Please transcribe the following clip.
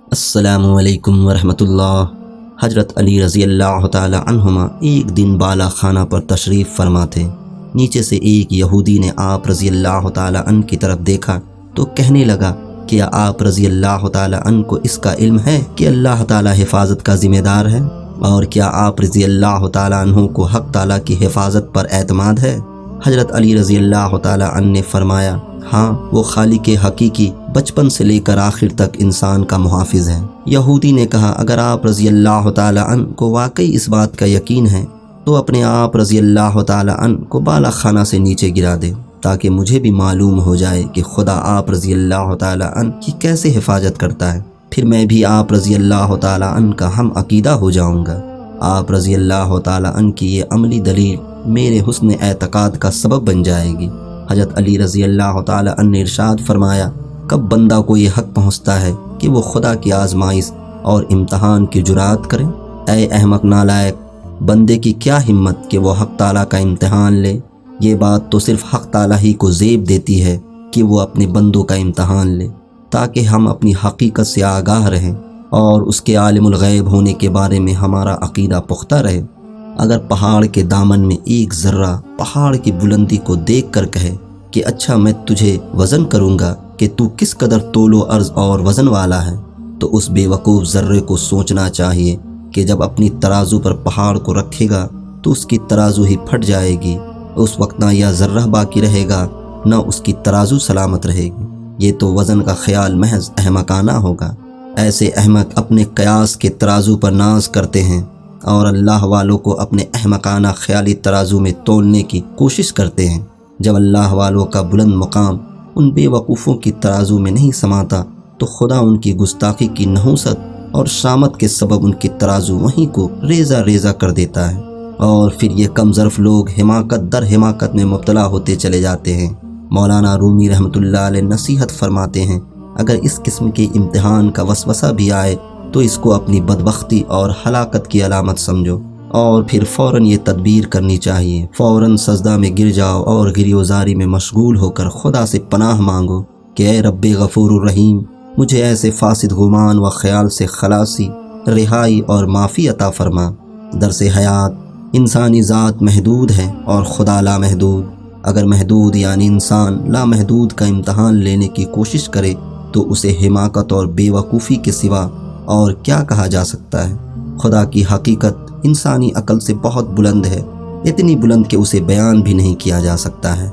السلام علیکم ورحمۃ اللہ۔ حضرت علی رضی اللہ تعالی عنہما ایک دن بالا خانہ پر تشریف فرما تھے۔ نیچے سے ایک یہودی نے آپ رضی اللہ تعالی عنہ کی طرف دیکھا تو کہنے لگا، کیا آپ رضی اللہ تعالی عنہ کو اس کا علم ہے کہ اللہ تعالی حفاظت کا ذمہ دار ہے؟ اور کیا آپ رضی اللہ تعالی عنہ کو حق تعالی کی حفاظت پر اعتماد ہے؟ حضرت علی رضی اللہ تعالی عنہ نے فرمایا، ہاں، وہ خالق حقیقی بچپن سے لے کر آخر تک انسان کا محافظ ہے۔ یہودی نے کہا، اگر آپ رضی اللہ تعالی عنہ کو واقعی اس بات کا یقین ہے تو اپنے آپ رضی اللہ تعالی عنہ کو بالا خانہ سے نیچے گرا دے، تاکہ مجھے بھی معلوم ہو جائے کہ خدا آپ رضی اللہ تعالی عنہ کی کیسے حفاظت کرتا ہے، پھر میں بھی آپ رضی اللہ تعالی عنہ کا ہم عقیدہ ہو جاؤں گا۔ آپ رضی اللہ تعالی عنہ کی یہ عملی دلیل میرے حسن اعتقاد کا سبب بن جائے گی۔ حضرت علی رضی اللہ تعالی عنہ نے ارشاد فرمایا، کب بندہ کو یہ حق پہنچتا ہے کہ وہ خدا کی آزمائش اور امتحان کی جرات کرے؟ اے احمق نالائق، بندے کی کیا ہمت کہ وہ حق تعالیٰ کا امتحان لے؟ یہ بات تو صرف حق تعالیٰ ہی کو زیب دیتی ہے کہ وہ اپنے بندوں کا امتحان لے، تاکہ ہم اپنی حقیقت سے آگاہ رہیں اور اس کے عالم الغیب ہونے کے بارے میں ہمارا عقیدہ پختہ رہے۔ اگر پہاڑ کے دامن میں ایک ذرہ پہاڑ کی بلندی کو دیکھ کر کہے کہ اچھا میں تجھے وزن کروں گا کہ تو کس قدر طول و عرض اور وزن والا ہے، تو اس بے وقوف ذرے کو سوچنا چاہیے کہ جب اپنی ترازو پر پہاڑ کو رکھے گا تو اس کی ترازو ہی پھٹ جائے گی۔ اس وقت نہ یہ ذرہ باقی رہے گا نہ اس کی ترازو سلامت رہے گی۔ یہ تو وزن کا خیال محض احمقانہ ہوگا۔ ایسے احمق اپنے قیاس کے ترازو پر ناز کرتے ہیں اور اللہ والوں کو اپنے احمقانہ خیالی ترازو میں تولنے کی کوشش کرتے ہیں۔ جب اللہ والوں کا بلند مقام ان بے وقوفوں کی ترازو میں نہیں سماتا تو خدا ان کی گستاخی کی نحوست اور شامت کے سبب ان کی ترازو وہیں کو ریزہ ریزہ کر دیتا ہے، اور پھر یہ کم ظرف لوگ حماقت در حماقت میں مبتلا ہوتے چلے جاتے ہیں۔ مولانا رومی رحمۃ اللہ علیہ نصیحت فرماتے ہیں، اگر اس قسم کے امتحان کا وسوسہ بھی آئے تو اس کو اپنی بدبختی اور ہلاکت کی علامت سمجھو، اور پھر فوراً یہ تدبیر کرنی چاہیے، فوراً سجدہ میں گر جاؤ اور گریوزاری میں مشغول ہو کر خدا سے پناہ مانگو کہ اے رب غفور الرحیم، مجھے ایسے فاسد گمان و خیال سے خلاصی، رہائی اور معافی عطا فرما۔ درس حیات، انسانی ذات محدود ہے اور خدا لامحدود۔ اگر محدود یعنی انسان لامحدود کا امتحان لینے کی کوشش کرے تو اسے حماقت اور بے وقوفی کے سوا اور کیا کہا جا سکتا ہے؟ خدا کی حقیقت انسانی عقل سے بہت بلند ہے، اتنی بلند کہ اسے بیان بھی نہیں کیا جا سکتا ہے۔